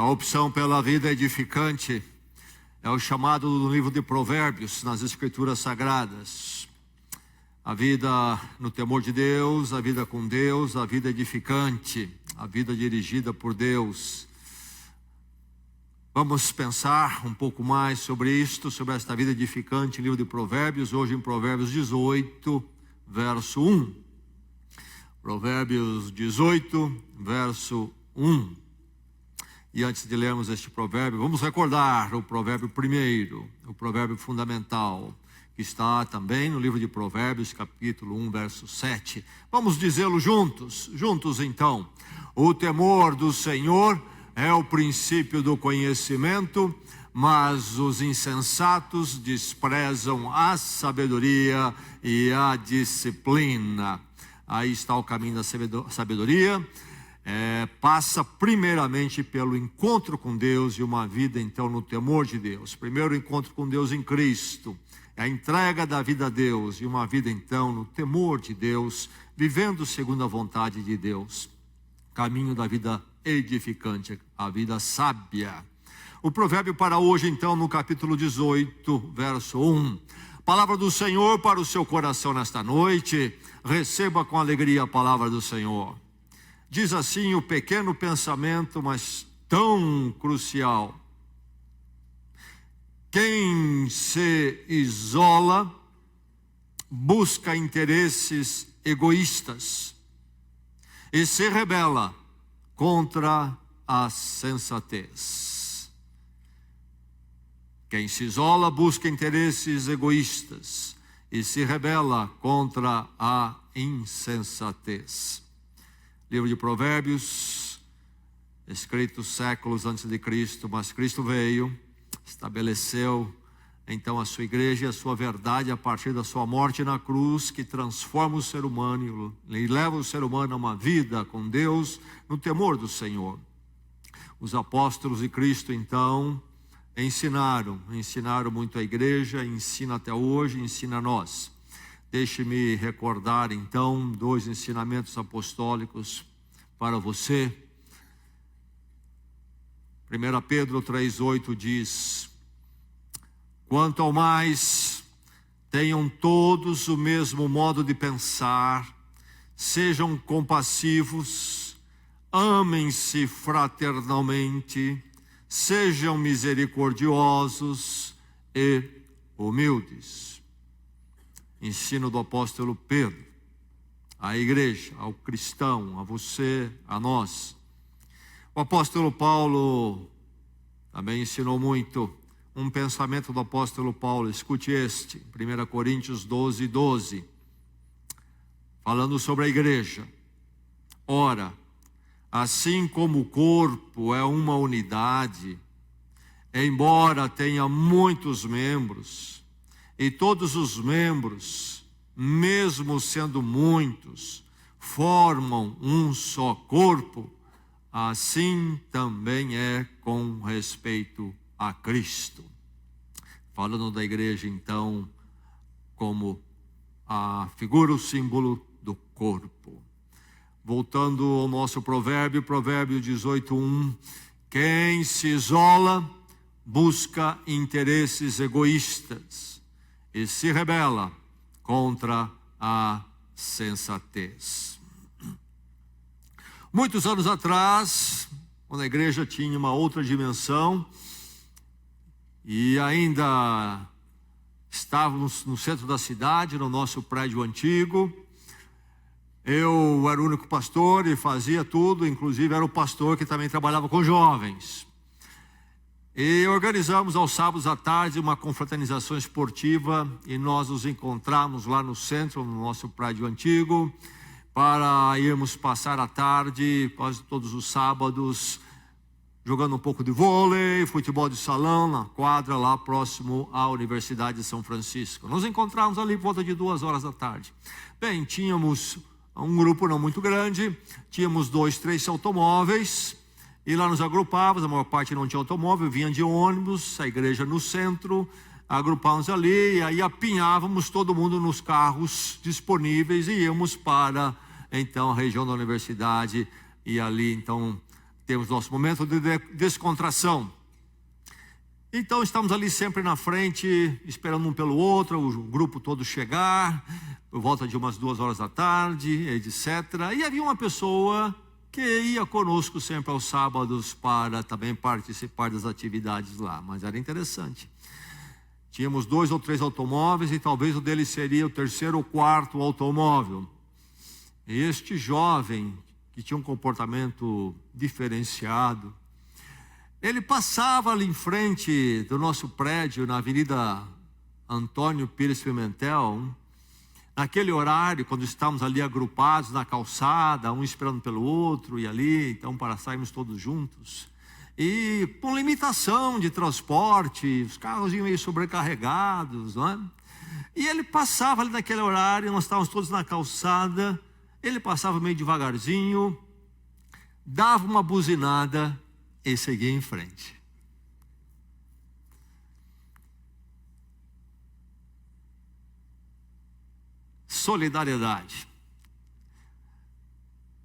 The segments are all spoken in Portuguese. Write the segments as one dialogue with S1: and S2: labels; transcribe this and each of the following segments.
S1: opção pela vida edificante é o chamado do livro de Provérbios nas Escrituras Sagradas. A vida no temor de Deus, a vida com Deus, a vida edificante, a vida dirigida por Deus. Vamos pensar um pouco mais sobre isto, sobre esta vida edificante, livro de Provérbios, hoje em Provérbios 18, verso 1. Provérbios 18, verso 1. E antes de lermos este provérbio, vamos recordar o provérbio primeiro, o provérbio fundamental, que está também no livro de Provérbios, capítulo 1, verso 7. Vamos dizê-lo juntos então. O temor do Senhor é o princípio do conhecimento, mas os insensatos desprezam a sabedoria e a disciplina. Aí está o caminho da sabedoria. Passa primeiramente pelo encontro com Deus e uma vida então no temor de Deus. Primeiro o encontro com Deus em Cristo, a entrega da vida a Deus e uma vida então no temor de Deus, vivendo segundo a vontade de Deus. Caminho da vida edificante, a vida sábia. O provérbio para hoje então no capítulo 18, verso 1. Palavra do Senhor para o seu coração nesta noite. Receba com alegria a palavra do Senhor. Diz assim o pequeno pensamento, mas tão crucial. Quem se isola busca interesses egoístas e se rebela contra a sensatez. Quem se isola busca interesses egoístas e se rebela contra a insensatez. Livro de Provérbios, escrito séculos antes de Cristo, mas Cristo veio, estabeleceu então a sua igreja e a sua verdade a partir da sua morte na cruz, que transforma o ser humano e leva o ser humano a uma vida com Deus no temor do Senhor. Os apóstolos de Cristo então ensinaram muito a igreja, ensina até hoje, ensina a nós. Deixe-me recordar então 2 ensinamentos apostólicos para você. 1 Pedro 3,8 diz: quanto ao mais, tenham todos o mesmo modo de pensar, sejam compassivos, amem-se fraternalmente, sejam misericordiosos e humildes. Ensino do apóstolo Pedro, à igreja, ao cristão, a você, a nós. O apóstolo Paulo também ensinou muito. Um pensamento do apóstolo Paulo, escute este, 1 Coríntios 12, 12. Falando sobre a igreja. Ora, assim como o corpo é uma unidade, embora tenha muitos membros, e todos os membros, mesmo sendo muitos, formam um só corpo, assim também é com respeito a Cristo. Falando da igreja então, como a figura, o símbolo do corpo. Voltando ao nosso provérbio, provérbio 18:1. Quem se isola busca interesses egoístas e se rebela contra a sensatez. Muitos anos atrás, quando a igreja tinha uma outra dimensão e ainda estávamos no centro da cidade, no nosso prédio antigo, eu era o único pastor e fazia tudo, inclusive era o pastor que também trabalhava com jovens. E organizamos aos sábados à tarde uma confraternização esportiva e nós nos encontramos lá no centro, no nosso prédio antigo, para irmos passar a tarde, quase todos os sábados, jogando um pouco de vôlei, futebol de salão, na quadra lá próximo à Universidade de São Francisco. Nos encontramos ali por volta de 2 horas da tarde. Bem, tínhamos um grupo não muito grande, tínhamos 2, 3 automóveis, e lá nos agrupávamos, a maior parte não tinha automóvel, vinha de ônibus, a igreja no centro, agrupávamos ali, e aí apinhávamos todo mundo nos carros disponíveis e íamos para, então, a região da universidade, e ali, então, temos nosso momento de descontração. Então estamos ali sempre na frente, esperando um pelo outro, o grupo todo chegar, por volta de umas 2 horas da tarde, etc. E havia uma pessoa que ia conosco sempre aos sábados para também participar das atividades lá, mas era interessante. Tínhamos 2 ou 3 automóveis e talvez o dele seria o 3º ou 4º automóvel. E este jovem, que tinha um comportamento diferenciado, ele passava ali em frente do nosso prédio, na Avenida Antônio Pires Pimentel, naquele horário, quando estávamos ali agrupados na calçada, um esperando pelo outro e ali, então para sairmos todos juntos. E com limitação de transporte, os carros iam meio sobrecarregados, não é? E ele passava ali naquele horário, nós estávamos todos na calçada, ele passava meio devagarzinho, dava uma buzinada e seguia em frente. Solidariedade.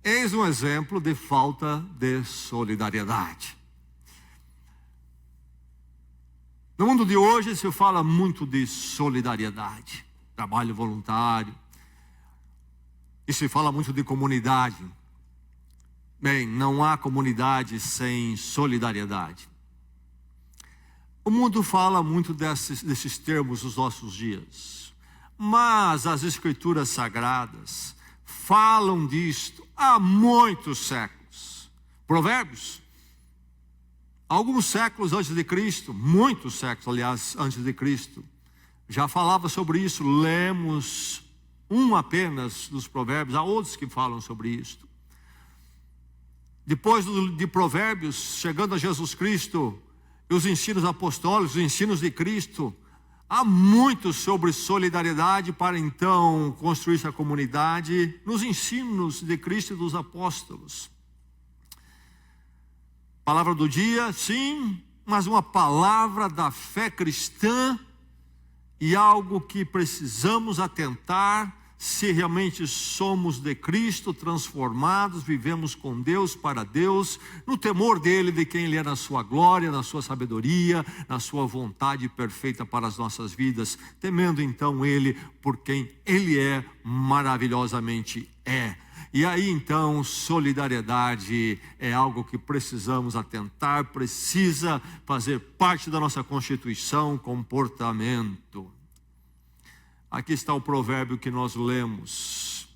S1: Eis um exemplo de falta de solidariedade. No mundo de hoje se fala muito de solidariedade, trabalho voluntário, e se fala muito de comunidade. Bem, não há comunidade sem solidariedade. O mundo fala muito desses termos nos nossos dias, mas as Escrituras Sagradas falam disto há muitos séculos. Provérbios, alguns séculos antes de Cristo, muitos séculos, aliás, antes de Cristo, já falava sobre isso. Lemos um apenas dos Provérbios, há outros que falam sobre isto. Depois de Provérbios, chegando a Jesus Cristo, e os ensinos apostólicos, os ensinos de Cristo, há muito sobre solidariedade para então construir essa comunidade nos ensinos de Cristo e dos apóstolos. Palavra do dia, sim, mas uma palavra da fé cristã e algo que precisamos atentar se realmente somos de Cristo, transformados, vivemos com Deus, para Deus, no temor dEle, de quem Ele é na sua glória, na sua sabedoria, na sua vontade perfeita para as nossas vidas, temendo então Ele por quem Ele é, maravilhosamente é. E aí então, solidariedade é algo que precisamos atentar, precisa fazer parte da nossa constituição, comportamento. Aqui está o provérbio que nós lemos.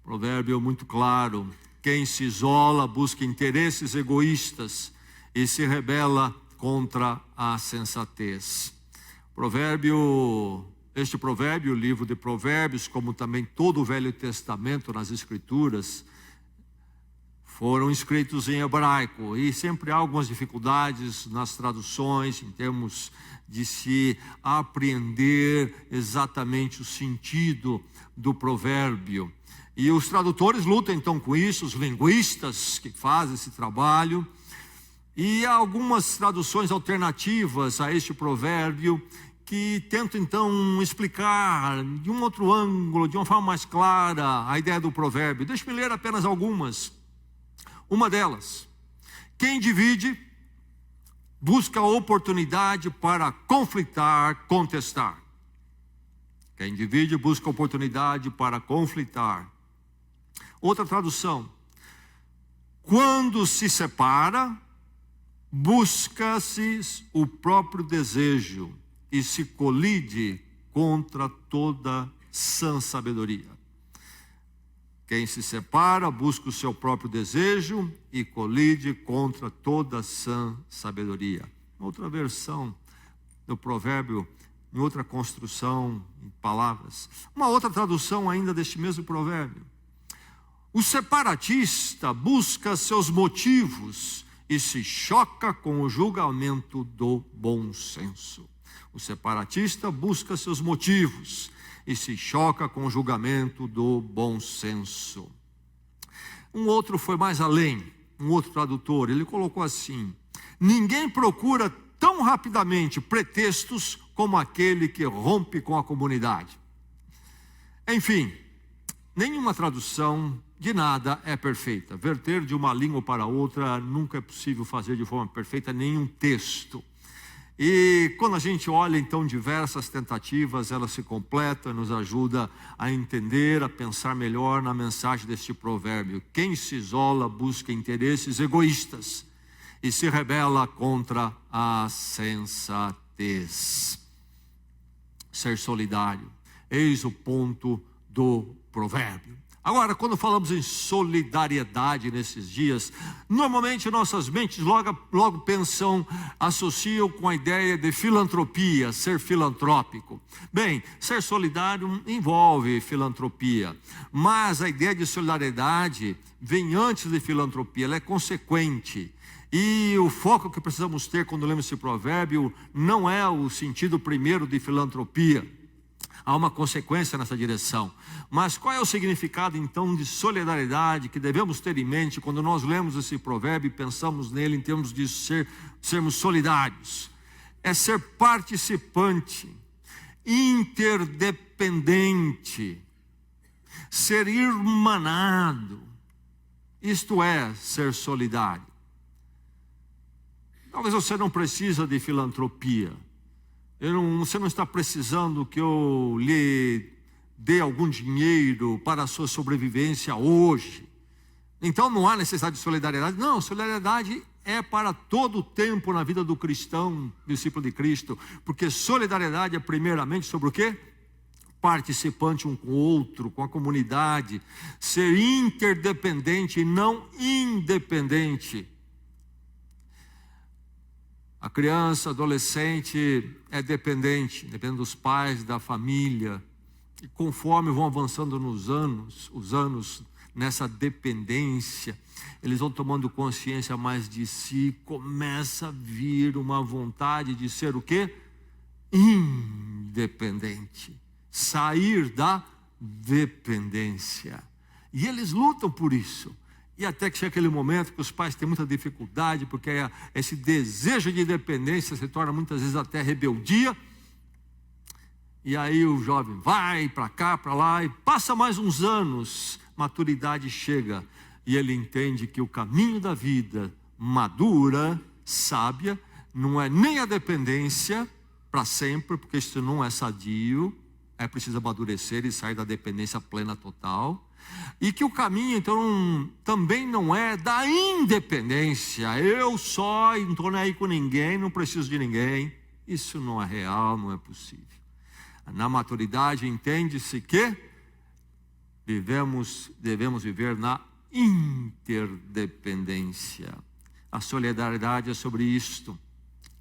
S1: Provérbio muito claro: quem se isola busca interesses egoístas e se rebela contra a sensatez. Este provérbio, o livro de Provérbios, como também todo o Velho Testamento nas Escrituras, foram escritos em hebraico, e sempre há algumas dificuldades nas traduções, em termos de se apreender exatamente o sentido do provérbio. E os tradutores lutam então com isso, os linguistas que fazem esse trabalho. E há algumas traduções alternativas a este provérbio que tentam então explicar de um outro ângulo, de uma forma mais clara, a ideia do provérbio. Deixe-me ler apenas algumas. Uma delas: quem divide busca oportunidade para conflitar, contestar. Quem divide busca oportunidade para conflitar. Outra tradução: quando se separa, busca-se o próprio desejo e se colide contra toda sã sabedoria. Quem se separa busca o seu próprio desejo e colide contra toda sã sabedoria. Outra versão do provérbio, em outra construção, em palavras. Uma outra tradução ainda deste mesmo provérbio: o separatista busca seus motivos e se choca com o julgamento do bom senso. O separatista busca seus motivos e se choca com o julgamento do bom senso. Um outro foi mais além, um outro tradutor, ele colocou assim: ninguém procura tão rapidamente pretextos como aquele que rompe com a comunidade. Enfim, nenhuma tradução de nada é perfeita. Verter de uma língua para outra nunca é possível fazer de forma perfeita nenhum texto. E quando a gente olha então diversas tentativas, ela se completa, nos ajuda a entender, a pensar melhor na mensagem deste provérbio. Quem se isola busca interesses egoístas e se rebela contra a sensatez. Ser solidário, eis o ponto do provérbio. Agora, quando falamos em solidariedade nesses dias, normalmente nossas mentes logo pensam, associam com a ideia de filantropia, ser filantrópico. Bem, ser solidário envolve filantropia, mas a ideia de solidariedade vem antes de filantropia, ela é consequente. E o foco que precisamos ter quando lemos esse provérbio não é o sentido primeiro de filantropia. Há uma consequência nessa direção. Mas qual é o significado então de solidariedade que devemos ter em mente quando nós lemos esse provérbio e pensamos nele em termos de sermos solidários? É ser participante, interdependente, ser irmanado. Isto é ser solidário. Talvez você não precisa de filantropia. Você não está precisando que eu lhe dê algum dinheiro para a sua sobrevivência hoje. Então não há necessidade de solidariedade. Não, solidariedade é para todo o tempo na vida do cristão, discípulo de Cristo. Porque solidariedade é primeiramente sobre o quê? Participante um com o outro, com a comunidade. Ser interdependente e não independente. A criança, adolescente é dependente dos pais, da família. E conforme vão avançando os anos nessa dependência, eles vão tomando consciência mais de si, começa a vir uma vontade de ser o quê? Independente. Sair da dependência. E eles lutam por isso. E até que chega aquele momento que os pais têm muita dificuldade, porque esse desejo de independência se torna muitas vezes até rebeldia. E aí o jovem vai para cá, para lá, e passa mais uns anos, maturidade chega. E ele entende que o caminho da vida madura, sábia, não é nem a dependência para sempre, porque isso não é sadio, é preciso amadurecer e sair da dependência plena total. E que o caminho então também não é da independência, eu só não estou nem aí com ninguém, não preciso de ninguém. Isso não é real, não é possível. Na maturidade entende-se que devemos viver na interdependência. A solidariedade é sobre isto,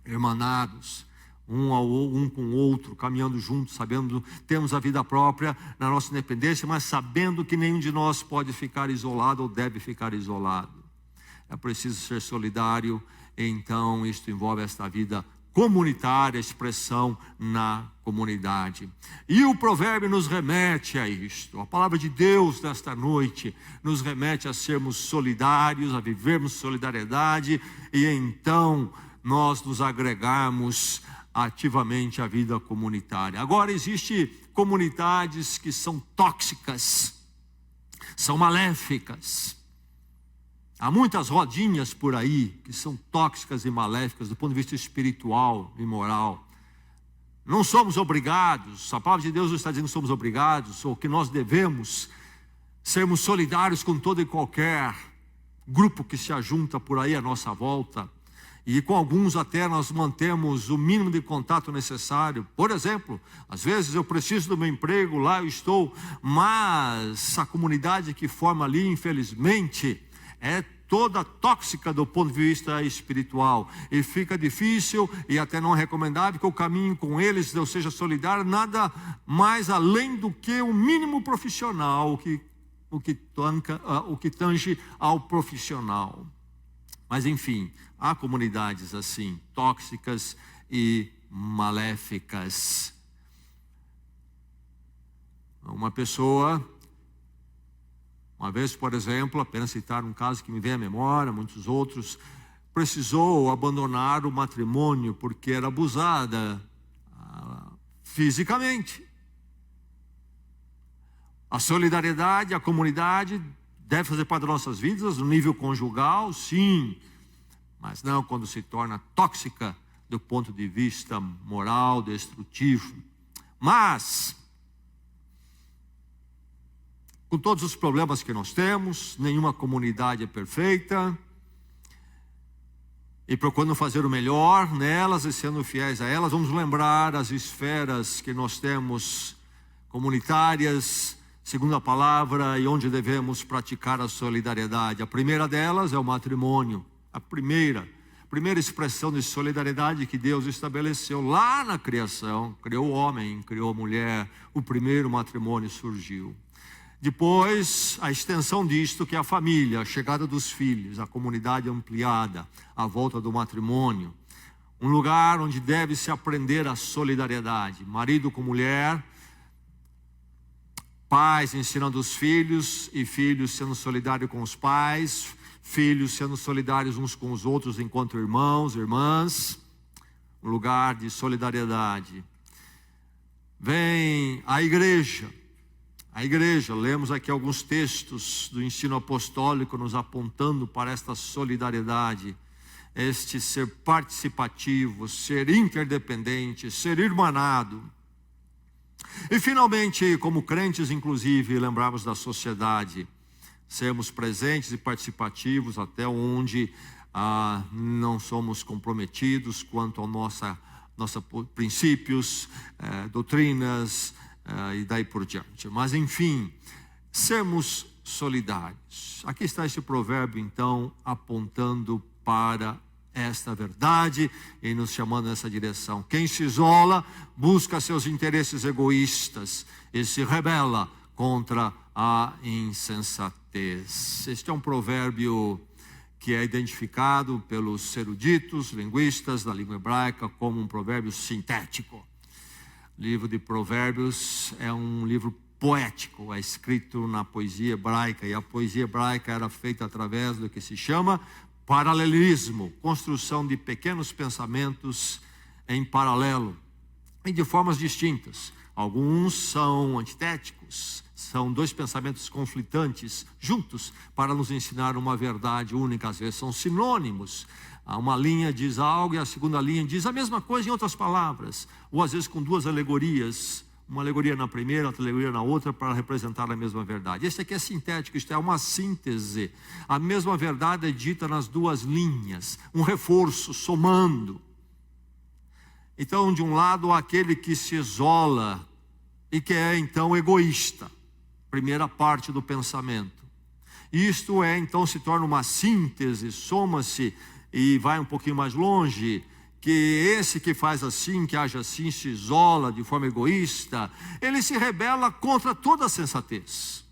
S1: irmanados, um com o outro, caminhando juntos, sabendo, temos a vida própria na nossa independência, mas sabendo que nenhum de nós pode ficar isolado ou deve ficar isolado. É preciso ser solidário, então isto envolve esta vida comunitária, expressão na comunidade. E o provérbio nos remete a isto. A palavra de Deus nesta noite nos remete a sermos solidários, a vivermos solidariedade e então nós nos agregarmos ativamente à vida comunitária. Agora, existem comunidades que são tóxicas, são maléficas. Há muitas rodinhas por aí que são tóxicas e maléficas do ponto de vista espiritual e moral. Não somos obrigados, a palavra de Deus não está dizendo que somos obrigados, ou que nós devemos sermos solidários com todo e qualquer grupo que se ajunta por aí à nossa volta. E com alguns até nós mantemos o mínimo de contato necessário. Por exemplo, às vezes eu preciso do meu emprego, lá eu estou, mas a comunidade que forma ali, infelizmente, é toda tóxica do ponto de vista espiritual. E fica difícil e até não recomendável que o caminho com eles, eu seja solidário, nada mais além do que o mínimo profissional, o que tange ao profissional. Mas enfim, há comunidades assim, tóxicas e maléficas. Uma pessoa, uma vez, por exemplo, apenas citar um caso que me vem à memória, muitos outros, precisou abandonar o matrimônio porque era abusada fisicamente. A solidariedade, a comunidade deve fazer parte das nossas vidas, no nível conjugal, sim, mas não quando se torna tóxica do ponto de vista moral, destrutivo. Mas, com todos os problemas que nós temos, nenhuma comunidade é perfeita, e procurando fazer o melhor nelas e sendo fiéis a elas, vamos lembrar as esferas que nós temos comunitárias, segundo a palavra, e onde devemos praticar a solidariedade. A primeira delas é o matrimônio. A primeira expressão de solidariedade que Deus estabeleceu lá na criação. Criou o homem, criou a mulher, o primeiro matrimônio surgiu. Depois, a extensão disto, que é a família, a chegada dos filhos, a comunidade ampliada, a volta do matrimônio. Um lugar onde deve-se aprender a solidariedade. Marido com mulher, pais ensinando os filhos, e filhos sendo solidários com os pais, filhos sendo solidários uns com os outros enquanto irmãos, irmãs. Um lugar de solidariedade. Vem a igreja. A igreja, lemos aqui alguns textos do ensino apostólico nos apontando para esta solidariedade, este ser participativo, ser interdependente, ser irmanado. E finalmente, como crentes, inclusive, lembrarmos da sociedade, sermos presentes e participativos até onde não somos comprometidos quanto aos nossos princípios, doutrinas, e daí por diante. Mas enfim, sermos solidários. Aqui está esse provérbio então apontando para esta verdade e nos chamando nessa direção. Quem se isola busca seus interesses egoístas e se rebela contra a insensatez. Este é um provérbio que é identificado pelos eruditos, linguistas da língua hebraica como um provérbio sintético. O livro de Provérbios é um livro poético, é escrito na poesia hebraica, e a poesia hebraica era feita através do que se chama paralelismo, construção de pequenos pensamentos em paralelo, e de formas distintas. Alguns são antitéticos, são dois pensamentos conflitantes juntos para nos ensinar uma verdade única, às vezes são sinônimos. Uma linha diz algo e a segunda linha diz a mesma coisa em outras palavras, ou às vezes com duas alegorias, uma alegoria na primeira, outra alegoria na outra, para representar a mesma verdade. Esse aqui é sintético, isto é uma síntese. A mesma verdade é dita nas duas linhas, um reforço, somando. Então, de um lado, aquele que se isola e que é então egoísta, primeira parte do pensamento. Isto é, então, se torna uma síntese, soma-se e vai um pouquinho mais longe, que esse que faz assim, que age assim, se isola de forma egoísta, ele se rebela contra toda a sensatez.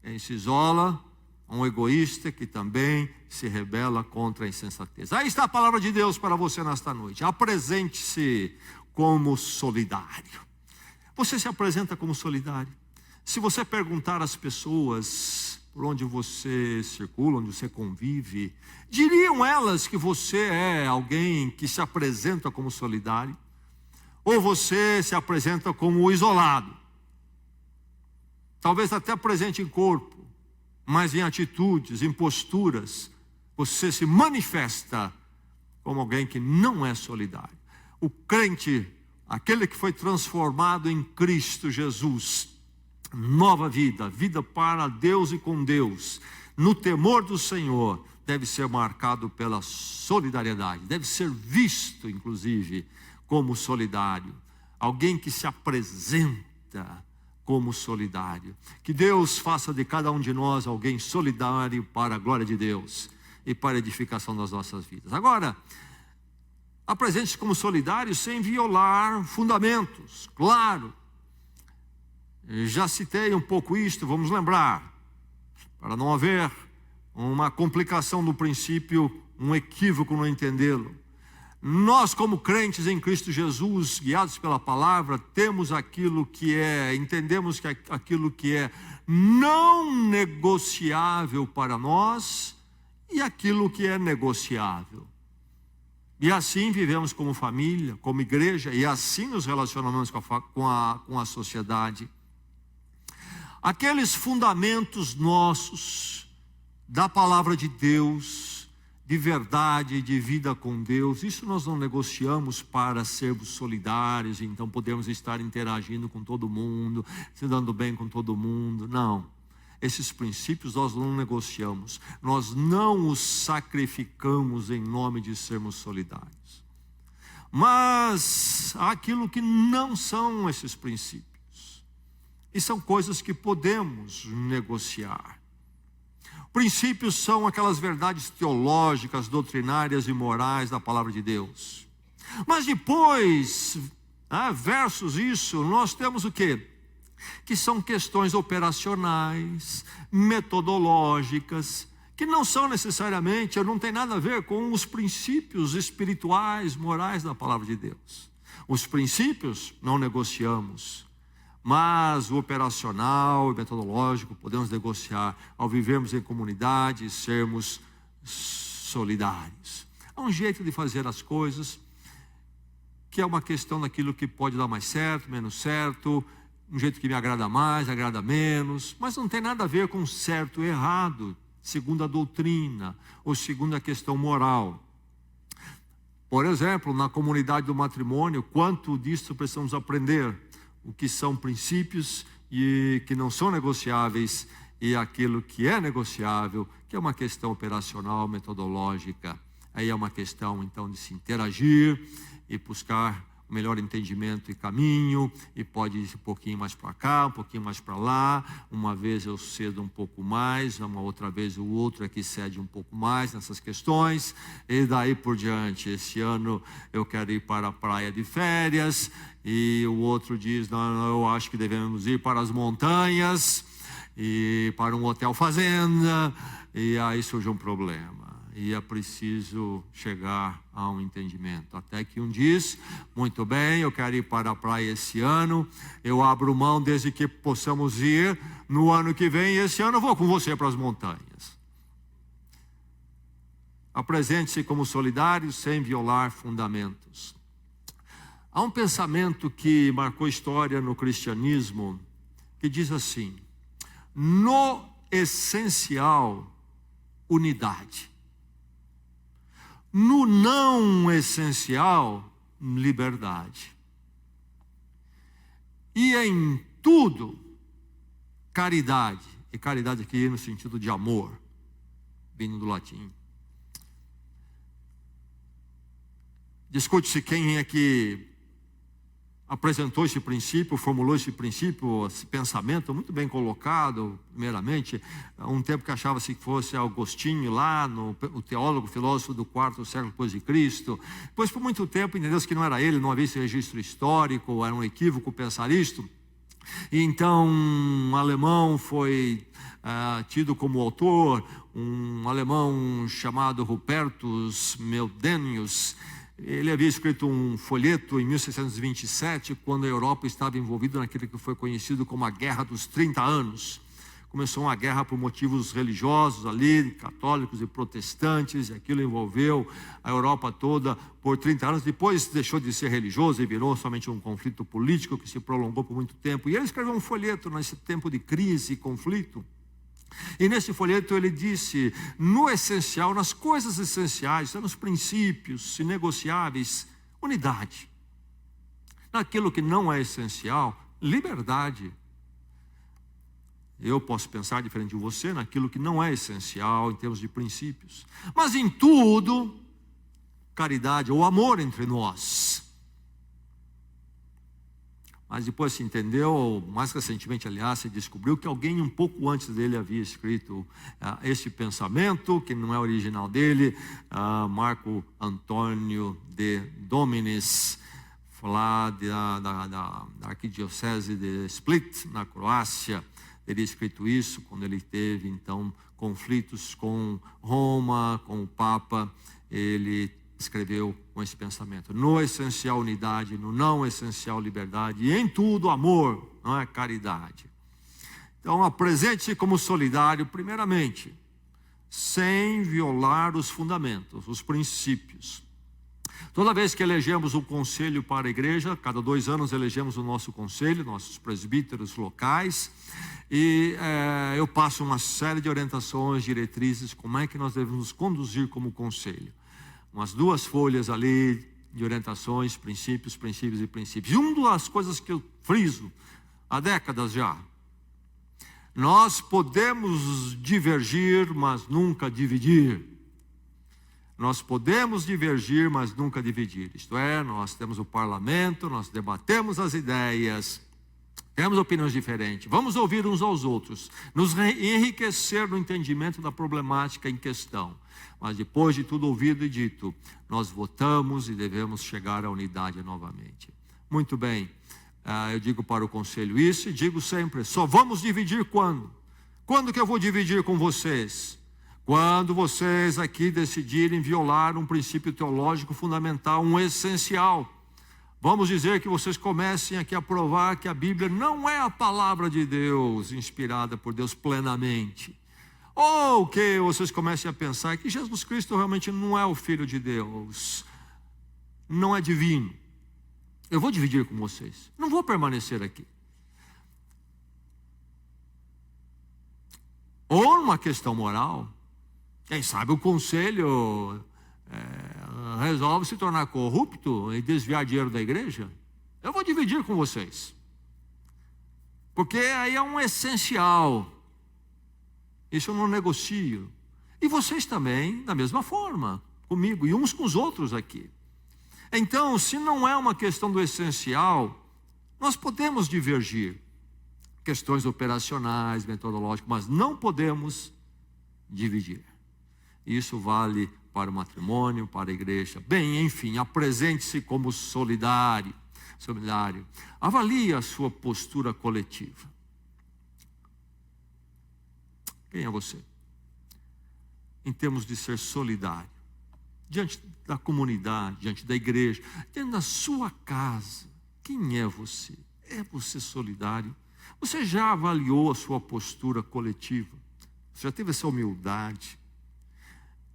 S1: Ele se isola, um egoísta que também se rebela contra a insensatez. Aí está a palavra de Deus para você nesta noite. Apresente-se como solidário. Você se apresenta como solidário? Se você perguntar às pessoas por onde você circula, onde você convive, diriam elas que você é alguém que se apresenta como solidário? Ou você se apresenta como isolado? Talvez até presente em corpo, mas em atitudes, em posturas, você se manifesta como alguém que não é solidário. O crente, aquele que foi transformado em Cristo Jesus, nova vida, vida para Deus e com Deus, no temor do Senhor, deve ser marcado pela solidariedade, deve ser visto, inclusive, como solidário, alguém que se apresenta como solidário. Que Deus faça de cada um de nós alguém solidário para a glória de Deus e para a edificação das nossas vidas. Agora, apresente-se como solidário sem violar fundamentos, claro. Já citei um pouco isto, vamos lembrar, para não haver uma complicação do princípio, um equívoco no entendê-lo. Nós, como crentes em Cristo Jesus, guiados pela palavra, temos aquilo que é, entendemos que aquilo que é não negociável para nós e aquilo que é negociável. E assim vivemos como família, como igreja, e assim nos relacionamos com a sociedade. aqueles fundamentos nossos, da palavra de Deus, de verdade, de vida com Deus, isso nós não negociamos para sermos solidários, então podemos estar interagindo com todo mundo, se dando bem com todo mundo, não. Esses princípios nós não negociamos, nós não os sacrificamos em nome de sermos solidários. Mas há aquilo que não são esses princípios, e são coisas que podemos negociar. Princípios são aquelas verdades teológicas, doutrinárias e morais da palavra de Deus. Mas depois, versus isso, nós temos o quê? Que são questões operacionais, metodológicas, que não são necessariamente, não tem nada a ver com os princípios espirituais, morais da palavra de Deus. Os princípios não negociamos, mas o operacional e metodológico podemos negociar ao vivermos em comunidade e sermos solidários. Há um jeito de fazer as coisas que é uma questão daquilo que pode dar mais certo, menos certo, um jeito que me agrada mais, agrada menos, mas não tem nada a ver com certo e errado, segundo a doutrina ou segundo a questão moral. Por exemplo, na comunidade do matrimônio, quanto disso precisamos aprender? O que são princípios e que não são negociáveis e aquilo que é negociável, que é uma questão operacional, metodológica. Aí é uma questão então de se interagir e buscar o melhor entendimento e caminho, e pode ir um pouquinho mais para cá, um pouquinho mais para lá, uma vez eu cedo um pouco mais, uma outra vez o outro é que cede um pouco mais nessas questões, e daí por diante. Esse ano eu quero ir para a praia de férias, e o outro diz, não, eu acho que devemos ir para as montanhas, e para um hotel fazenda, e aí surge um problema. E é preciso chegar a um entendimento. Até que um diz, muito bem, eu quero ir para a praia esse ano, eu abro mão desde que possamos ir no ano que vem, e esse ano eu vou com você para as montanhas. Apresente-se como solidário sem violar fundamentos. Há um pensamento que marcou história no cristianismo, que diz assim, no essencial, unidade. No não essencial, liberdade. E em tudo, caridade. E caridade aqui no sentido de amor, vindo do latim. Discute-se quem é que apresentou esse princípio, formulou esse princípio, esse pensamento muito bem colocado, primeiramente, um tempo que achava-se que fosse Agostinho lá, o teólogo, filósofo do quarto século depois de Cristo. Depois, por muito tempo, entendeu-se que não era ele, não havia esse registro histórico, era um equívoco pensar isto. E então, um alemão foi tido como autor, um alemão chamado Rupertus Meldenius. Ele havia escrito um folheto em 1627, quando a Europa estava envolvida naquilo que foi conhecido como a Guerra dos 30 Anos. Começou uma guerra por motivos religiosos ali, católicos e protestantes, e aquilo envolveu a Europa toda por 30 anos. Depois deixou de ser religioso e virou somente um conflito político que se prolongou por muito tempo. E ele escreveu um folheto nesse tempo de crise e conflito. E nesse folheto ele disse, no essencial, nas coisas essenciais, nos princípios inegociáveis, unidade. Naquilo que não é essencial, liberdade. Eu posso pensar diferente de você naquilo que não é essencial em termos de princípios. Mas em tudo, caridade ou amor entre nós. Mas depois se entendeu, mais recentemente, aliás, se descobriu que alguém um pouco antes dele havia escrito esse pensamento, que não é original dele, Marco Antônio de Dominis, lá da arquidiocese de Split, na Croácia. Teria escrito isso quando ele teve, então, conflitos com Roma, com o Papa. Ele escreveu com esse pensamento. No essencial, unidade. No não essencial, liberdade. E em tudo, amor, não é caridade. Então, apresente-se como solidário, primeiramente, sem violar os fundamentos, os princípios. Toda vez que elegemos um conselho para a igreja, cada 2 anos elegemos o nosso conselho, nossos presbíteros locais, e eu passo uma série de orientações, diretrizes, como é que nós devemos nos conduzir como conselho. Umas 2 folhas ali de orientações, princípios e princípios. E uma das coisas que eu friso há décadas já: nós podemos divergir, mas nunca dividir. Nós podemos divergir, mas nunca dividir. Isto é, nós temos o parlamento, nós debatemos as ideias, temos opiniões diferentes, vamos ouvir uns aos outros, nos enriquecer no entendimento da problemática em questão. Mas depois de tudo ouvido e dito, nós votamos e devemos chegar à unidade novamente. Muito bem, eu digo para o conselho isso e digo sempre: só vamos dividir quando? Quando que eu vou dividir com vocês? Quando vocês aqui decidirem violar um princípio teológico fundamental, um essencial. Vamos dizer que vocês comecem aqui a provar que a Bíblia não é a palavra de Deus, inspirada por Deus plenamente. Ou que vocês comecem a pensar que Jesus Cristo realmente não é o Filho de Deus, não é divino. Eu vou dividir com vocês, não vou permanecer aqui. Ou numa questão moral, quem sabe o conselho resolve se tornar corrupto e desviar dinheiro da igreja. Eu vou dividir com vocês, porque aí é um essencial. Isso eu não negocio. E vocês também, da mesma forma, comigo e uns com os outros aqui. Então, se não é uma questão do essencial, nós podemos divergir. Questões operacionais, metodológicas, mas não podemos dividir. Isso vale para o matrimônio, para a igreja. Bem, enfim, apresente-se como solidário. Avalie a sua postura coletiva. Quem é você? Em termos de ser solidário, diante da comunidade, diante da igreja, diante da sua casa. Quem é você? É você solidário? Você já avaliou a sua postura coletiva? Você já teve essa humildade?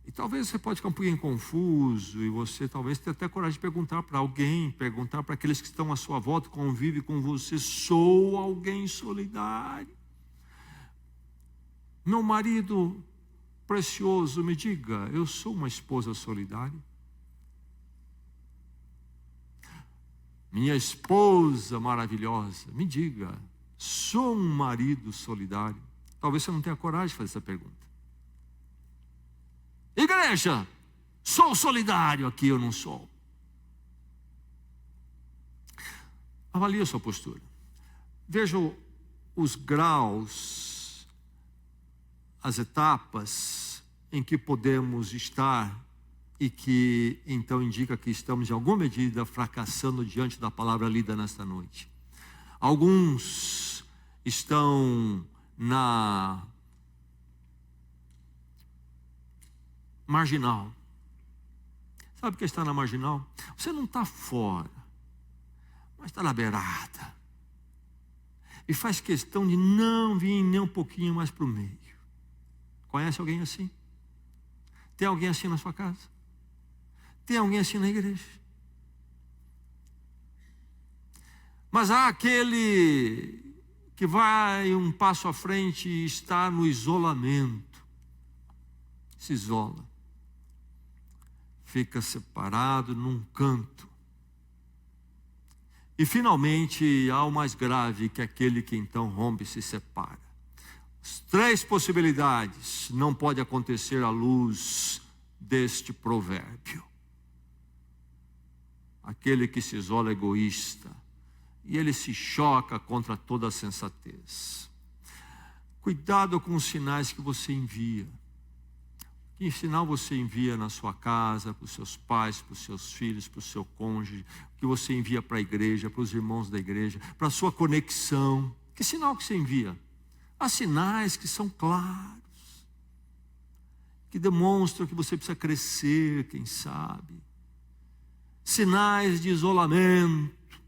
S1: E talvez você pode ficar um pouquinho confuso, e você talvez tenha até coragem de perguntar para alguém, perguntar para aqueles que estão à sua volta, convivem com você: sou alguém solidário? Meu marido precioso, me diga, eu sou uma esposa solidária? Minha esposa maravilhosa, me diga, sou um marido solidário? Talvez você não tenha coragem de fazer essa pergunta. Igreja, sou solidário aqui, eu não sou? Avalie a sua postura. Veja os graus, as etapas em que podemos estar e que então indica que estamos, em alguma medida, fracassando diante da palavra lida nesta noite. Alguns estão na marginal. Sabe o que está na marginal? Você não está fora, mas está na beirada. E faz questão de não vir nem um pouquinho mais para o meio. Conhece alguém assim? Tem alguém assim na sua casa? Tem alguém assim na igreja? Mas há aquele que vai um passo à frente e está no isolamento. Se isola. Fica separado num canto. E finalmente há o mais grave, que é aquele que então rompe e se separa. As 3 possibilidades não podem acontecer à luz deste provérbio. Aquele que se isola é egoísta, e ele se choca contra toda a sensatez. Cuidado com os sinais que você envia. Que sinal você envia na sua casa, para os seus pais, para os seus filhos, para o seu cônjuge, que você envia para a igreja, para os irmãos da igreja, para a sua conexão. Que sinal que você envia? Há sinais que são claros, que demonstram que você precisa crescer, quem sabe. Sinais de isolamento,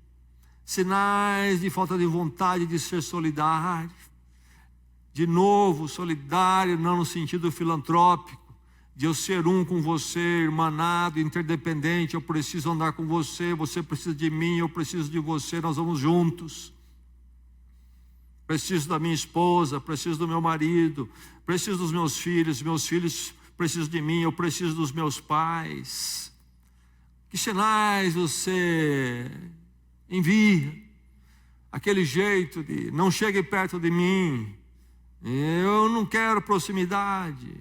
S1: sinais de falta de vontade de ser solidário. De novo, solidário não no sentido filantrópico, de eu ser um com você, irmanado, interdependente. Eu preciso andar com você, você precisa de mim, eu preciso de você, nós vamos juntos. Preciso da minha esposa, preciso do meu marido, preciso dos meus filhos precisam de mim, eu preciso dos meus pais. Que sinais você envia? Aquele jeito de não chegue perto de mim, eu não quero proximidade.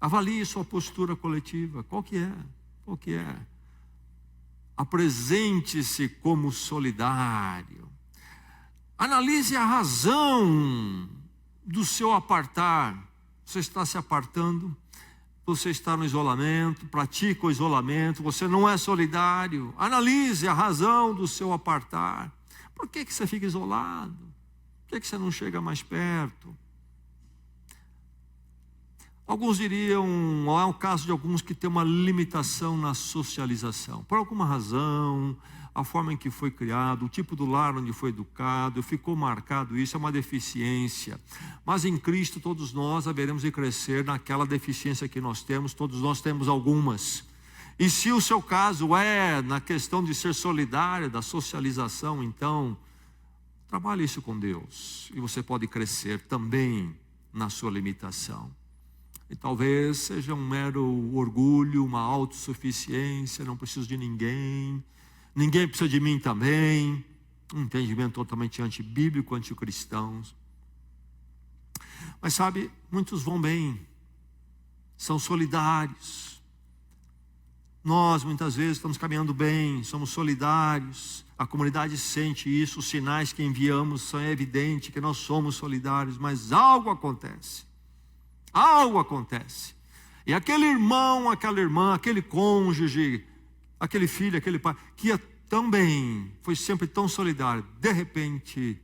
S1: Avalie sua postura coletiva. Qual que é? Qual que é? Apresente-se como solidário. Analise a razão do seu apartar. Você está se apartando? Você está no isolamento? Pratica o isolamento? Você não é solidário? Analise a razão do seu apartar. Por que você fica isolado? Por que você não chega mais perto? Alguns diriam, é o caso de alguns que têm uma limitação na socialização. Por alguma razão, a forma em que foi criado, o tipo do lar onde foi educado, ficou marcado, isso é uma deficiência. Mas em Cristo todos nós haveremos de crescer naquela deficiência que nós temos, todos nós temos algumas. E se o seu caso é na questão de ser solidário, da socialização, então, trabalhe isso com Deus. E você pode crescer também na sua limitação. E talvez seja um mero orgulho, uma autossuficiência, não preciso de ninguém, ninguém precisa de mim também. Um entendimento totalmente antibíblico, anticristão. Mas sabe, muitos vão bem, são solidários. Nós muitas vezes estamos caminhando bem, somos solidários. A comunidade sente isso, os sinais que enviamos são evidentes que nós somos solidários, mas algo acontece. Algo acontece. E aquele irmão, aquela irmã, aquele cônjuge, aquele filho, aquele pai, que ia tão bem, foi sempre tão solidário, de repente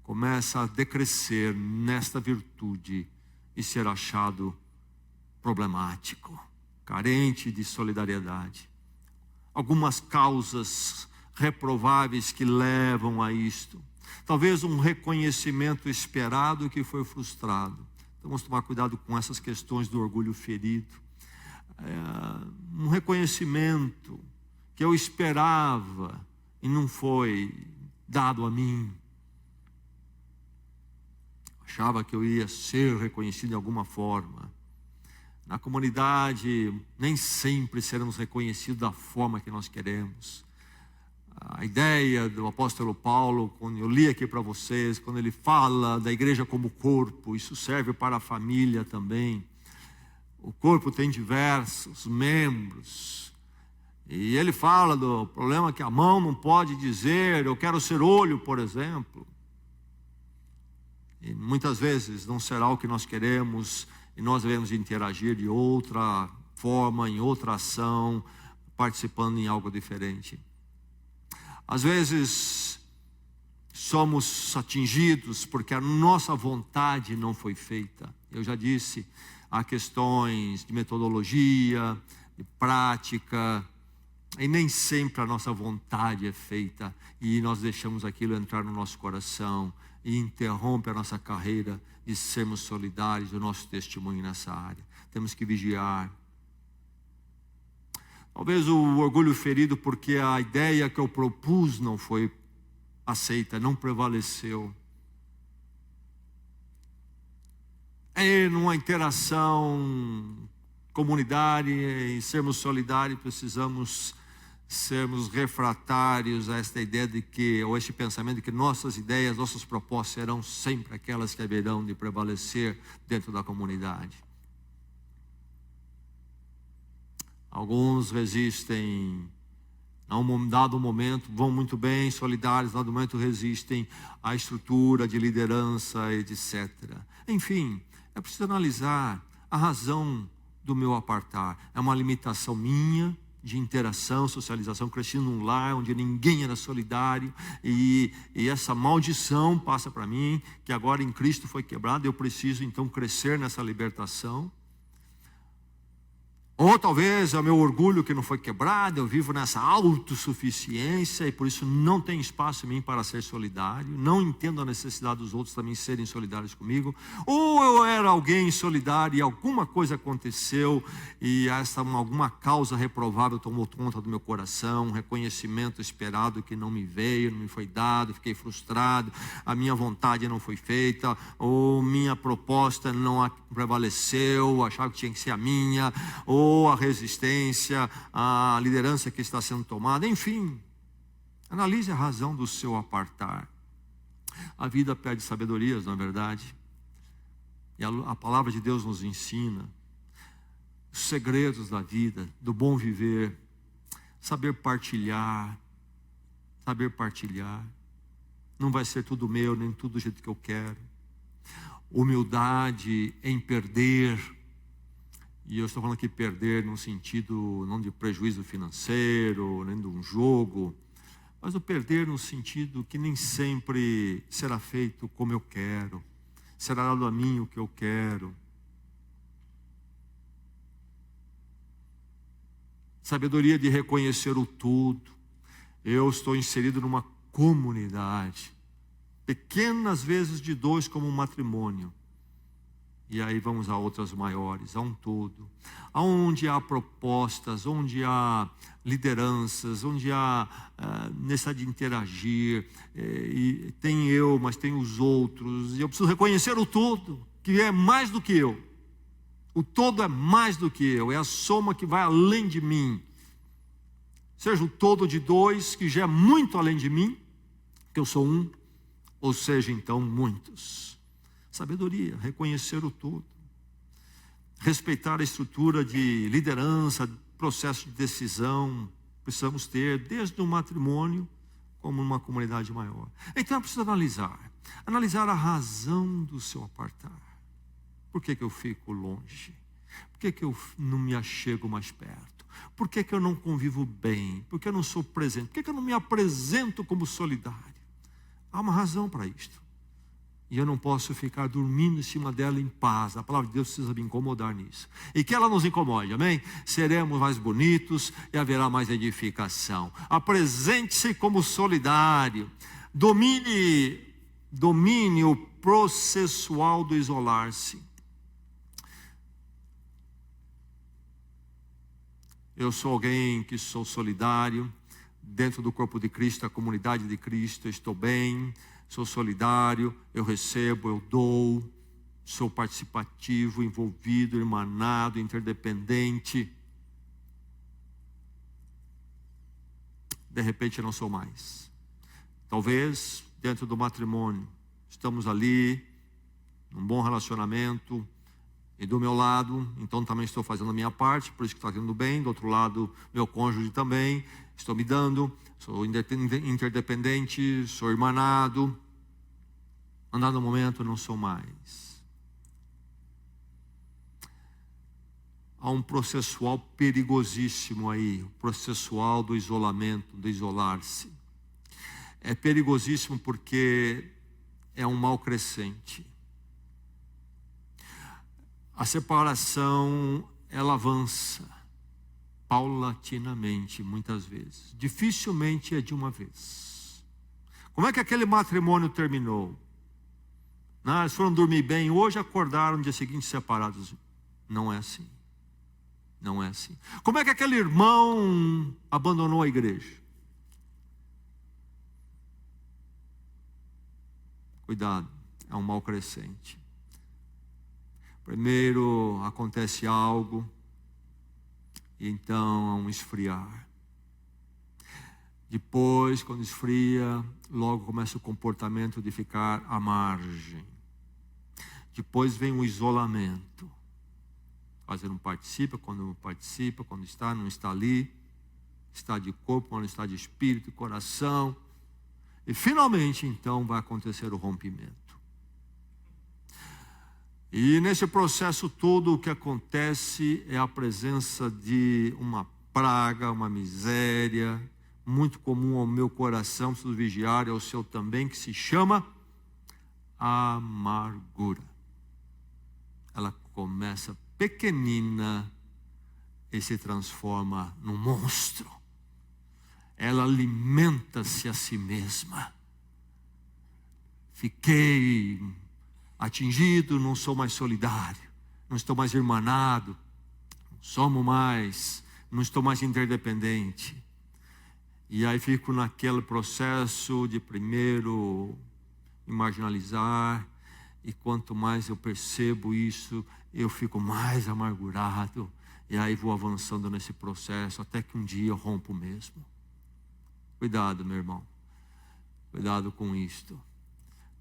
S1: começa a decrescer nesta virtude e ser achado problemático, carente de solidariedade. Algumas causas reprováveis que levam a isto. Talvez um reconhecimento esperado que foi frustrado. Então vamos tomar cuidado com essas questões do orgulho ferido. Um reconhecimento que eu esperava e não foi dado a mim. Achava que eu ia ser reconhecido de alguma forma. Na comunidade, nem sempre seremos reconhecidos da forma que nós queremos. A ideia do apóstolo Paulo, quando eu li aqui para vocês, quando ele fala da igreja como corpo, isso serve para a família também. O corpo tem diversos membros. E ele fala do problema que a mão não pode dizer, eu quero ser olho, por exemplo. E muitas vezes não será o que nós queremos, e nós devemos interagir de outra forma, em outra ação, participando em algo diferente. Às vezes somos atingidos porque a nossa vontade não foi feita. Eu já disse, há questões de metodologia, de prática, e nem sempre a nossa vontade é feita, e nós deixamos aquilo entrar no nosso coração e interrompe a nossa carreira de sermos solidários, o nosso testemunho nessa área. Temos que vigiar. Talvez o orgulho ferido porque a ideia que eu propus não foi aceita, não prevaleceu. Numa interação comunitária e sermos solidários, precisamos sermos refratários a esta ideia de que, ou este pensamento de que nossas ideias, nossas propostas serão sempre aquelas que haverão de prevalecer dentro da comunidade. Alguns resistem a um dado momento, vão muito bem, solidários, dado momento resistem à estrutura de liderança, etc. Enfim, é preciso analisar a razão do meu apartar. É uma limitação minha de interação, socialização, cresci num lar onde ninguém era solidário e essa maldição passa para mim, que agora em Cristo foi quebrada, eu preciso então crescer nessa libertação. Ou talvez é o meu orgulho que não foi quebrado, eu vivo nessa autossuficiência e por isso não tem espaço em mim para ser solidário, não entendo a necessidade dos outros também serem solidários comigo. Ou eu era alguém solidário e alguma coisa aconteceu e alguma causa reprovável tomou conta do meu coração, um reconhecimento esperado que não me veio, não me foi dado, fiquei frustrado, a minha vontade não foi feita, ou minha proposta não prevaleceu, achava que tinha que ser a minha, ou a resistência, a liderança que está sendo tomada, enfim. Analise a razão do seu apartar. A vida pede sabedorias, não é verdade? E a palavra de Deus nos ensina os segredos da vida, do bom viver, saber partilhar. Não vai ser tudo meu, nem tudo do jeito que eu quero. Humildade em perder. E eu estou falando aqui perder num sentido não de prejuízo financeiro, nem de um jogo, mas o perder no sentido que nem sempre será feito como eu quero, será dado a mim o que eu quero. Sabedoria de reconhecer o todo. Eu estou inserido numa comunidade, pequenas vezes de dois como um matrimônio. E aí vamos a outras maiores, a um todo. Onde há propostas, onde há lideranças, onde há necessidade de interagir. E tem eu, mas tem os outros. E eu preciso reconhecer o todo, que é mais do que eu. O todo é mais do que eu, é a soma que vai além de mim. Seja o todo de dois, que já é muito além de mim, que eu sou um, ou seja então muitos. Sabedoria, reconhecer o todo. Respeitar a estrutura de liderança, processo de decisão, precisamos ter desde o matrimônio como numa comunidade maior. Então é preciso analisar a razão do seu apartar. Por que eu fico longe? Por que eu não me achego mais perto? Por que eu não convivo bem? Por que eu não sou presente? Por que eu não me apresento como solidário? Há uma razão para isto. E eu não posso ficar dormindo em cima dela em paz. A palavra de Deus precisa me incomodar nisso. E que ela nos incomode, amém? Seremos mais bonitos e haverá mais edificação. Apresente-se como solidário. Domine o processual do isolar-se. Eu sou alguém que sou solidário. Dentro do corpo de Cristo, a comunidade de Cristo, eu estou bem. Sou solidário, eu recebo, eu dou, sou participativo, envolvido, irmanado, interdependente. De repente eu não sou mais. Talvez dentro do matrimônio, estamos ali, num bom relacionamento, e do meu lado, então também estou fazendo a minha parte, por isso que está indo bem. Do outro lado, meu cônjuge também, estou me dando, sou interdependente, sou irmanado. Num dado momento, não sou mais. Há um processual perigosíssimo aí, o processual do isolamento, do isolar-se. É perigosíssimo porque é um mal crescente. A separação, ela avança paulatinamente, muitas vezes. Dificilmente é de uma vez. Como é que aquele matrimônio terminou? Eles foram dormir bem, hoje acordaram no dia seguinte separados. Não é assim. Não é assim. Como é que aquele irmão abandonou a igreja? Cuidado, é um mal crescente. Primeiro acontece algo, e então há um esfriar. Depois, quando esfria, logo começa o comportamento de ficar à margem. Depois vem o isolamento. Fazer não participa, quando está, não está ali. Está de corpo, quando está de espírito e coração. E finalmente, então, vai acontecer o rompimento. E nesse processo todo o que acontece é a presença de uma praga, uma miséria, muito comum ao meu coração, preciso vigiar, e ao seu também, que se chama amargura. Ela começa pequenina e se transforma num monstro. Ela alimenta-se a si mesma. Fiquei atingido, não sou mais solidário, não estou mais irmanado, não estou mais interdependente. E aí fico naquele processo de primeiro me marginalizar, e quanto mais eu percebo isso, eu fico mais amargurado, e aí vou avançando nesse processo, até que um dia eu rompo mesmo. Cuidado, meu irmão, cuidado com isto.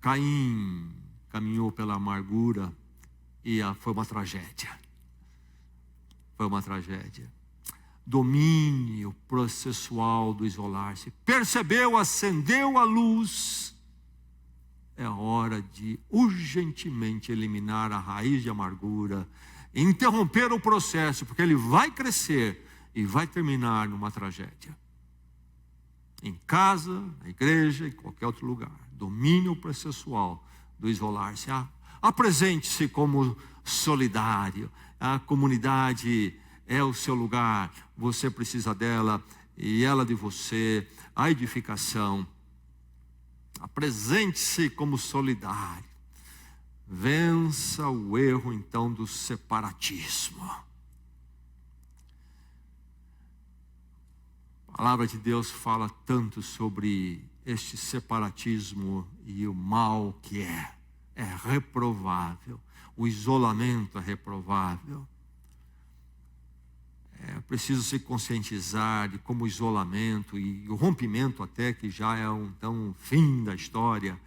S1: Caim caminhou pela amargura e foi uma tragédia. Foi uma tragédia. Domínio processual do isolar-se. Percebeu, acendeu a luz. É hora de urgentemente eliminar a raiz de amargura, interromper o processo, porque ele vai crescer e vai terminar numa tragédia. Em casa, na igreja, em qualquer outro lugar. Domínio processual do isolar-se. Apresente-se como solidário. A comunidade é o seu lugar. Você precisa dela e ela de você. A edificação. Apresente-se como solidário. Vença o erro, então, do separatismo. A palavra de Deus fala tanto sobre este separatismo e o mal que é reprovável. O isolamento é reprovável. É preciso se conscientizar de como o isolamento e o rompimento até, que já é um fim da história,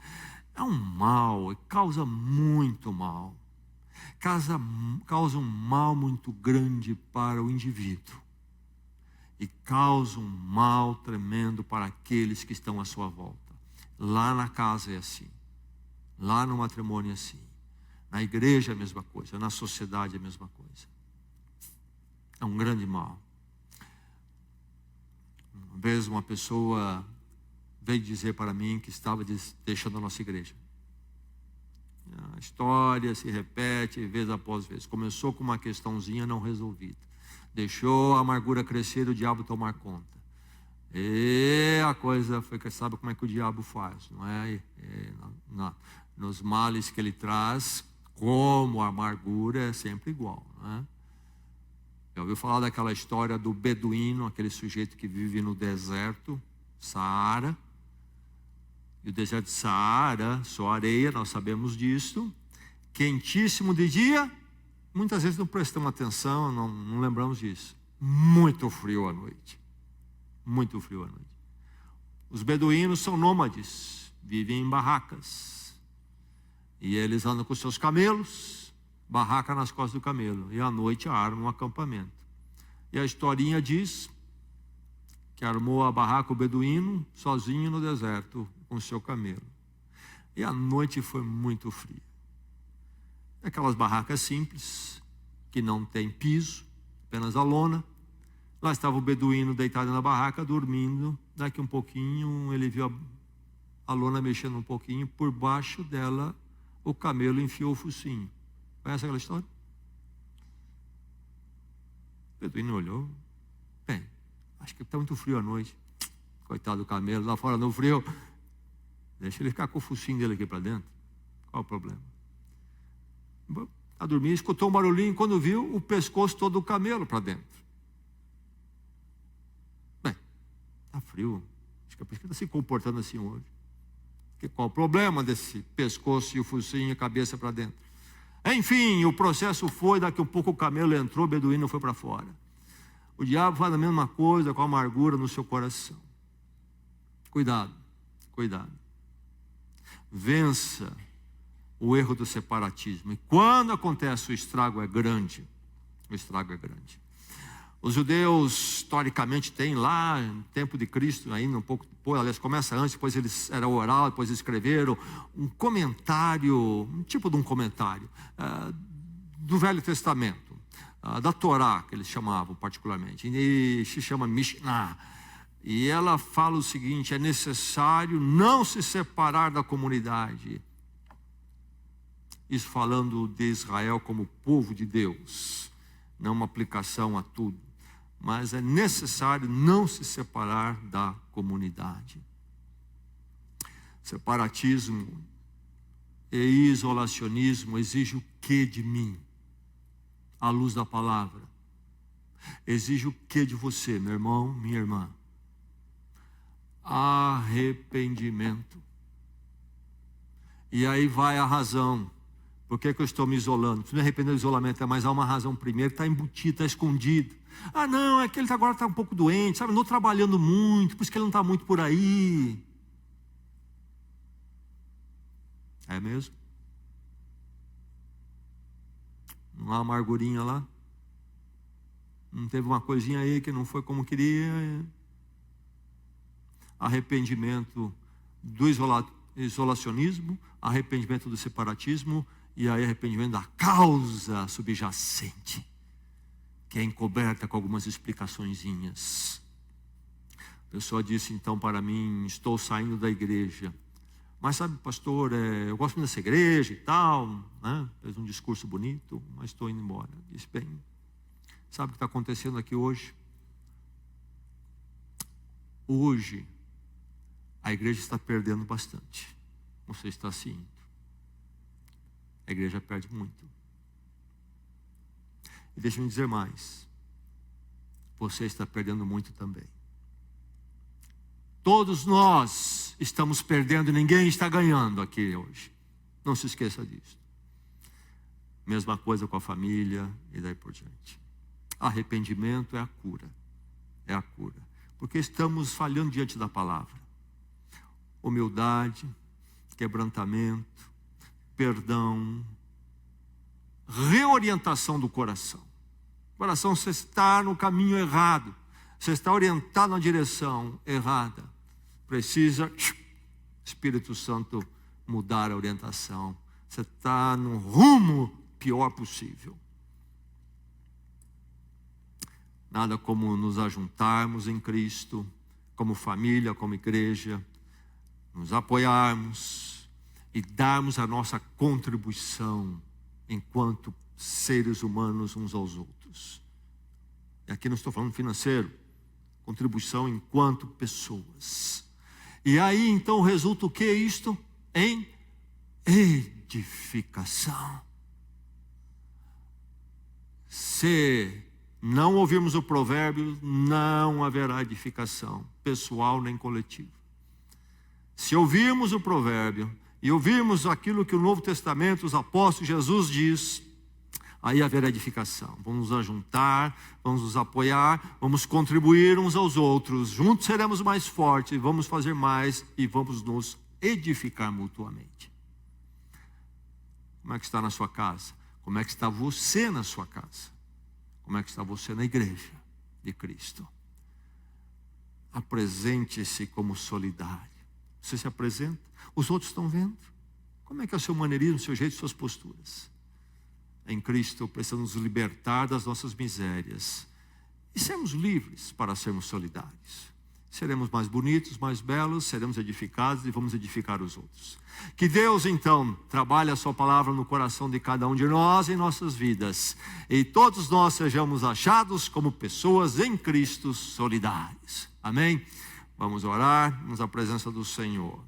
S1: é um mal e causa muito mal. Causa um mal muito grande para o indivíduo. E causa um mal tremendo para aqueles que estão à sua volta. Lá na casa é assim. Lá no matrimônio é assim. Na igreja é a mesma coisa. Na sociedade é a mesma coisa. É um grande mal. Uma vez uma pessoa veio dizer para mim que estava deixando a nossa igreja. A história se repete vez após vez. Começou com uma questãozinha não resolvida. Deixou a amargura crescer e o diabo tomar conta. E a coisa foi que sabe como é que o diabo faz, não é? Nos males que ele traz, como a amargura é sempre igual, não é? Já ouviu falar daquela história do beduíno, aquele sujeito que vive no deserto, Saara? E o deserto de Saara, só areia, nós sabemos disso. Quentíssimo de dia, muitas vezes não prestamos atenção, não lembramos disso. Muito frio à noite. Muito frio à noite. Os beduínos são nômades, vivem em barracas. E eles andam com seus camelos, barraca nas costas do camelo. E à noite armam um acampamento. E a historinha diz que armou a barraca o beduíno sozinho no deserto com o seu camelo. E a noite foi muito fria. Aquelas barracas simples, que não tem piso, apenas a lona. Lá estava o beduíno deitado na barraca, dormindo. Daqui um pouquinho, ele viu a lona mexendo um pouquinho. Por baixo dela, o camelo enfiou o focinho. Conhece aquela história? O beduíno olhou. Bem, acho que está muito frio à noite. Coitado do camelo, lá fora no frio. Deixa ele ficar com o focinho dele aqui para dentro. Qual o problema? Está dormindo, escutou um barulhinho, quando viu, o pescoço todo do camelo para dentro. Bem, está frio, acho que é por isso que está se comportando assim hoje. Qual o problema desse pescoço e o focinho e a cabeça para dentro? Enfim, o processo foi, daqui a pouco o camelo entrou, o beduíno foi para fora. O diabo faz a mesma coisa com a amargura no seu coração. Cuidado, cuidado. Vença o erro do separatismo. E quando acontece, o estrago é grande. O estrago é grande. Os judeus, historicamente, têm lá, no tempo de Cristo, ainda um pouco depois, aliás, começa antes, depois eles era oral, depois escreveram um comentário, um tipo de um comentário do Velho Testamento, da Torá, que eles chamavam particularmente, e se chama Mishnah. E ela fala o seguinte: é necessário não se separar da comunidade. Isso falando de Israel como povo de Deus, não uma aplicação a tudo. mas é necessário não se separar da comunidade. Separatismo e isolacionismo exige o que de mim? À luz da palavra. Exige o que de você, meu irmão, minha irmã? Arrependimento. E aí vai a razão. Por que eu estou me isolando? Não me arrepender do isolamento, mas há uma razão primeiro, está embutido, está escondido. Ah não, é que ele agora está um pouco doente, sabe? Andou trabalhando muito, por isso que ele não está muito por aí. É mesmo? Não há amargurinha lá? Não teve uma coisinha aí que não foi como queria? Arrependimento do isolacionismo, arrependimento do separatismo e aí arrependimento da causa subjacente, que é encoberta com algumas explicaçõezinhas. A pessoa disse então para mim: estou saindo da igreja. Mas sabe, pastor, eu gosto muito dessa igreja e tal, né? Fez um discurso bonito, mas estou indo embora. Disse: bem, sabe o que está acontecendo aqui hoje? Hoje, a igreja está perdendo bastante. Você está se indo. A igreja perde muito. E deixa-me dizer mais. Você está perdendo muito também. Todos nós estamos perdendo, ninguém está ganhando aqui hoje. Não se esqueça disso. Mesma coisa com a família e daí por diante. Arrependimento é a cura. É a cura. Porque estamos falhando diante da palavra. Humildade, quebrantamento, perdão, reorientação do coração. O coração, você está no caminho errado. Você está orientado na direção errada. Precisa, Espírito Santo, mudar a orientação. Você está no rumo pior possível. Nada como nos ajuntarmos em Cristo, como família, como igreja, nos apoiarmos e darmos a nossa contribuição enquanto seres humanos uns aos outros. E aqui não estou falando financeiro, contribuição enquanto pessoas. E aí então resulta o que isto? Em edificação. Se não ouvirmos o provérbio, não haverá edificação, pessoal nem coletiva. Se ouvirmos o provérbio e ouvirmos aquilo que o Novo Testamento, os apóstolos, Jesus diz, aí haverá edificação. Vamos nos ajuntar, vamos nos apoiar, vamos contribuir uns aos outros. Juntos seremos mais fortes, vamos fazer mais e vamos nos edificar mutuamente. Como é que está na sua casa? Como é que está você na sua casa? Como é que está você na igreja de Cristo? Apresente-se como solidário. Você se apresenta, os outros estão vendo. Como é que é o seu maneirismo, o seu jeito, suas posturas? Em Cristo precisamos nos libertar das nossas misérias e sermos livres para sermos solidários. Seremos mais bonitos, mais belos, seremos edificados e vamos edificar os outros. Que Deus então trabalhe a sua palavra no coração de cada um de nós em nossas vidas. E todos nós sejamos achados como pessoas em Cristo solidárias. Amém? Vamos orar na presença do Senhor.